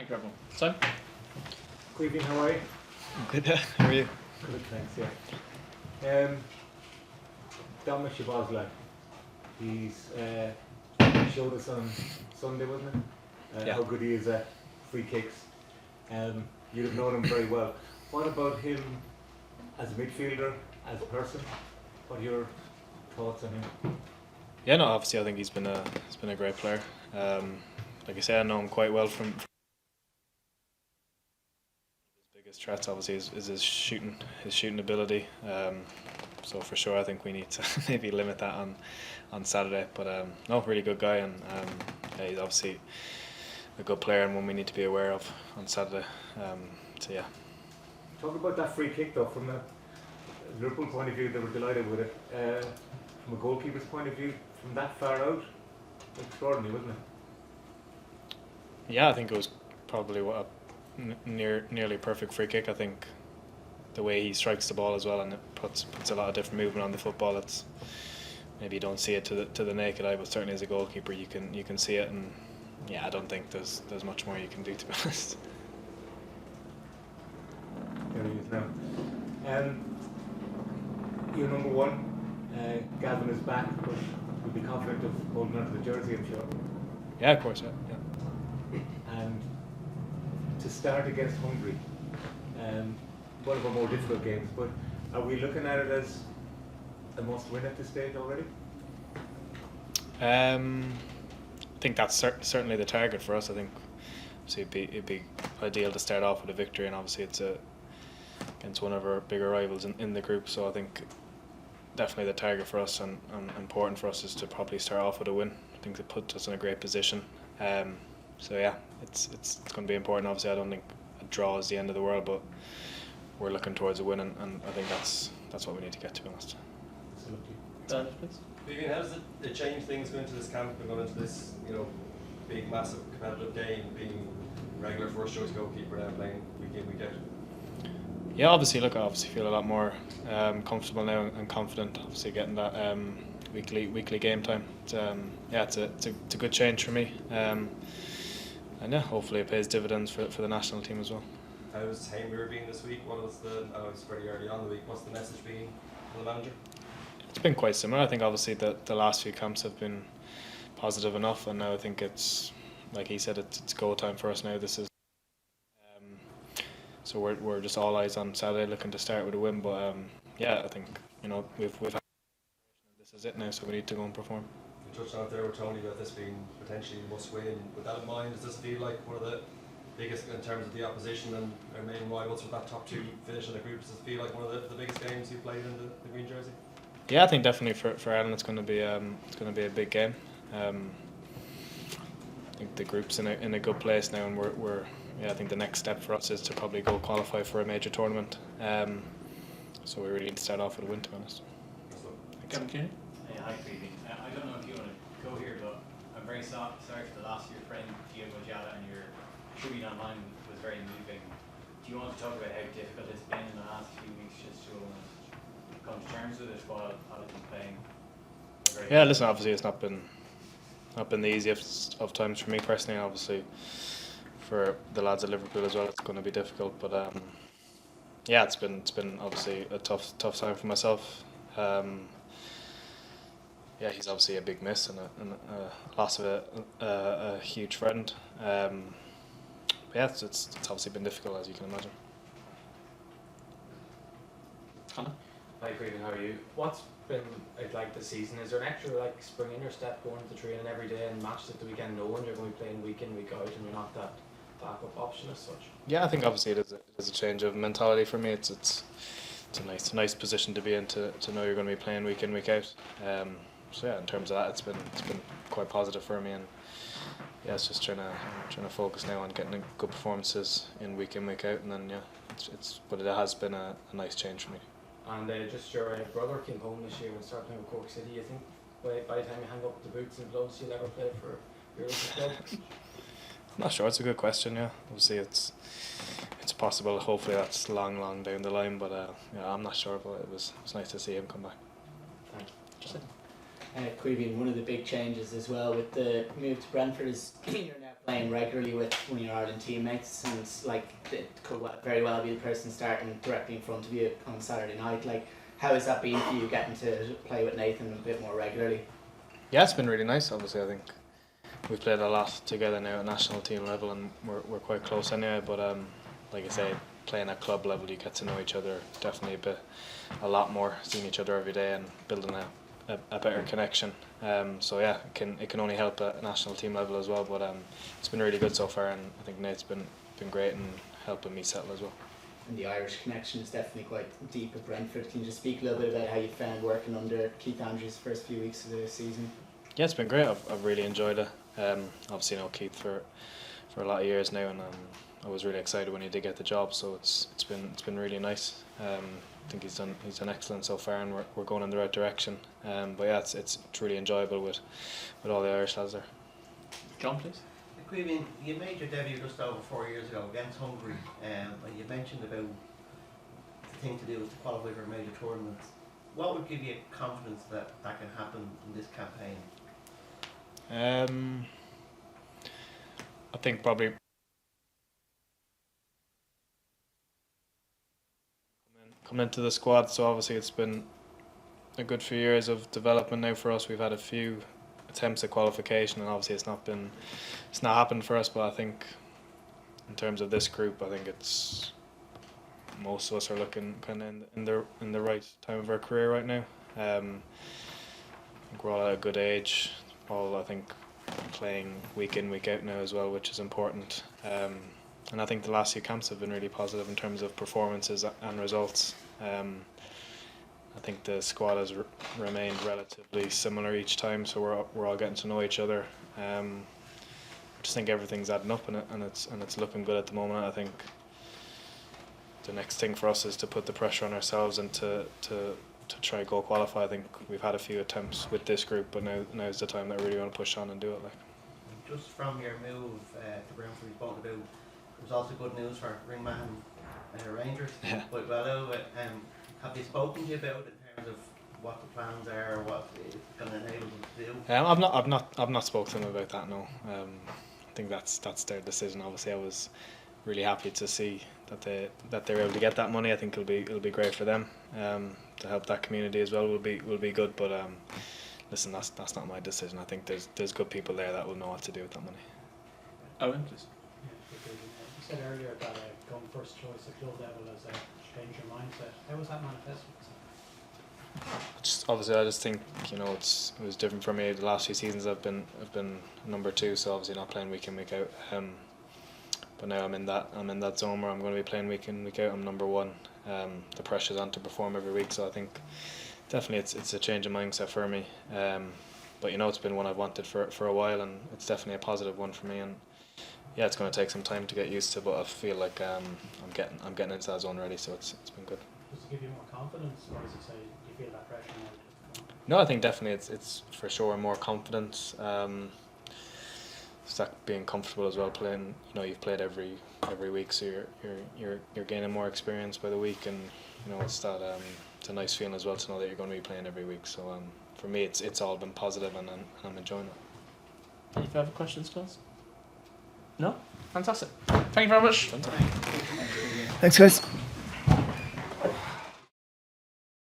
Thank you, everyone. So, Caoimhín, how are you? Good, how are you? Good, thanks, yeah. Dominic Shabazz, he's showed us on Sunday, wasn't it? Yeah. How good he is at free kicks. You'd have known him very well. What about him as a midfielder, as a person? What are your thoughts on him? Yeah, no, obviously I think he's been a great player. Like I say, I know him quite well from his biggest threats obviously is his shooting ability. So for sure I think we need to maybe limit that on Saturday. But no, really good guy, and yeah, he's obviously a good player and one we need to be aware of on Saturday. So yeah. Talk about that free kick though, from a Liverpool point of view, they were delighted with it. From a goalkeeper's point of view, from that far out, extraordinary, wasn't it? Yeah, I think it was probably nearly perfect free kick. I think the way he strikes the ball as well, and it puts a lot of different movement on the football. It's maybe you don't see it to the naked eye, but certainly as a goalkeeper you can see it. And yeah, I don't think there's much more you can do, to be honest. There he is now. You're number one. Gavin is back, but you'll be confident of holding onto the jersey, I'm sure. Yeah, of course, yeah. And to start against Hungary, one of our more difficult games, but are we looking at it as a must-win at this stage already? I think that's certainly the target for us. I think obviously it'd be ideal to start off with a victory, and obviously it's against one of our bigger rivals in the group. So I think definitely the target for us and important for us is to probably start off with a win. I think it puts us in a great position. So yeah, it's going to be important. Obviously, I don't think a draw is the end of the world, but we're looking towards a win, and I think that's what we need to get, to be honest. Absolutely. Dan, please. Vivian, how does it change things going into this camp and going into this, big, massive competitive game, being regular first choice goalkeeper now playing week in, week out? Yeah, obviously, I feel a lot more comfortable now and confident. Obviously, getting that weekly game time. It's a good change for me. And yeah, hopefully it pays dividends for the national team as well. How's Hamer been this week? It's pretty early on in the week. What's the message been from the manager? It's been quite similar. I think obviously the last few camps have been positive enough, and now I think it's, like he said, it's go time for us now. This is so we're just all eyes on Saturday, looking to start with a win. But yeah, I think we've had, this is it now, so we need to go and perform. You touched on it there with Tony about this being potentially a must win. With that in mind, does this feel like one of the biggest in terms of the opposition and our main rivals with that top two finish in the group? Does it feel like one of the biggest games you've played in the green jersey? Yeah, I think definitely for Ireland it's going to be a big game. I think the group's in a good place now, and we're I think the next step for us is to probably go qualify for a major tournament. So we really need to start off with a win, to be honest. Kevin Keane. Hi, Phoebe. I don't know if you want to go here, but I'm very sorry for the loss of your friend Diego Jota, and your tribute online was very moving. Do you want to talk about how difficult it's been in the last few weeks just to come to terms with it while it's been playing? Yeah, listen, obviously it's not been the easiest of times for me personally, and obviously for the lads at Liverpool as well it's going to be difficult, but yeah, it's been obviously a tough time for myself. Yeah, he's obviously a big miss and a loss of a huge friend. But yeah, it's obviously been difficult, as you can imagine. Hannah. Hi, Caoimhín, how are you? What's been like this season? Is there an extra spring in your step going to training every day and matches at the weekend, knowing you're going to be playing week in, week out, and you're not that backup option as such? Yeah, I think obviously it is a change of mentality for me. It's a nice position to be in, to know you're going to be playing week in, week out. So yeah, in terms of that, it's been quite positive for me, and yeah, it's just trying to focus now on getting good performances in, week out, and then yeah, but it has been a nice change for me. And just your brother came home this year and started playing with Cork City. You think by the time you hang up the boots and gloves, you'll ever play for your local club? I'm not sure. It's a good question. Yeah, obviously it's possible. Hopefully that's long down the line, but yeah, I'm not sure. But it was nice to see him come back. Thanks. Caoimhín, one of the big changes as well with the move to Brentford is you're now playing regularly with one of your Ireland teammates, and like it could very well be the person starting directly in front of you on Saturday night. Like, how has that been for you, getting to play with Nathan a bit more regularly? Yeah, it's been really nice. Obviously, I think we've played a lot together now at national team level, and we're quite close anyway. But like I say, playing at club level, you get to know each other definitely a lot more, seeing each other every day and building a better connection. So yeah, it can only help at national team level as well. But it's been really good so far, and I think Nate's been great in helping me settle as well. And the Irish connection is definitely quite deep at Brentford. Can you just speak a little bit about how you found working under Keith Andrews' first few weeks of the season? Yeah, it's been great. I've really enjoyed it. Obviously, I know Keith for a lot of years now, and I was really excited when he did get the job. So it's been really nice. I think he's done excellent so far, and we're going in the right direction. But yeah, it's really enjoyable with all the Irish lads there. John, please. Caoimhín, you made your debut just over 4 years ago against Hungary, and you mentioned about the thing to do is to qualify for major tournaments. What would give you confidence that can happen in this campaign? I think probably coming into the squad, so obviously it's been a good few years of development now for us. We've had a few attempts at qualification, and obviously it's not happened for us. But I think in terms of this group, I think it's most of us are looking kind of in the right time of our career right now. I think we're all at a good age. All I think playing week in week out now as well, which is important. And I think the last few camps have been really positive in terms of performances and results. I think the squad has remained relatively similar each time, so we're all getting to know each other. I just think everything's adding up, and it's looking good at the moment. I think the next thing for us is to put the pressure on ourselves and to try go qualify. I think we've had a few attempts with this group, but now's the time that we really want to push on and do it. Like, Just from your move to Brentford, you spoke about, there's also good news for Ringman Rangers. Yeah. Quite well. Have they spoken to you about it in terms of what the plans are, or what it's going to enable them to do? I've not spoken to them about that. No, I think that's their decision. Obviously, I was really happy to see that they were able to get that money. I think it'll be great for them. To help that community as well will be good. But listen, that's not my decision. I think there's good people there that will know what to do with that money. Owen, please. You said earlier that going first choice at club level has changed your mindset. How was that manifested? I just think it was different for me. The last few seasons I've been number 2, so obviously not playing week in week out. But now I'm in that zone where I'm going to be playing week in week out. I'm number 1. The pressure's on to perform every week, so I think definitely it's a change of mindset for me. But it's been one I've wanted for a while, and it's definitely a positive one for me. And yeah, it's going to take some time to get used to, but I feel like I'm getting into that zone already, so it's been good. Does it give you more confidence, or does it say you feel that pressure now? No, I think definitely it's for sure more confidence. It's that being comfortable as well, playing. You've played every week, so you're gaining more experience by the week, and it's a nice feeling as well to know that you're going to be playing every week. So for me, it's all been positive, and I'm enjoying it. Any further questions, guys? No? Fantastic. Thank you very much. Fantastic. Thanks, guys.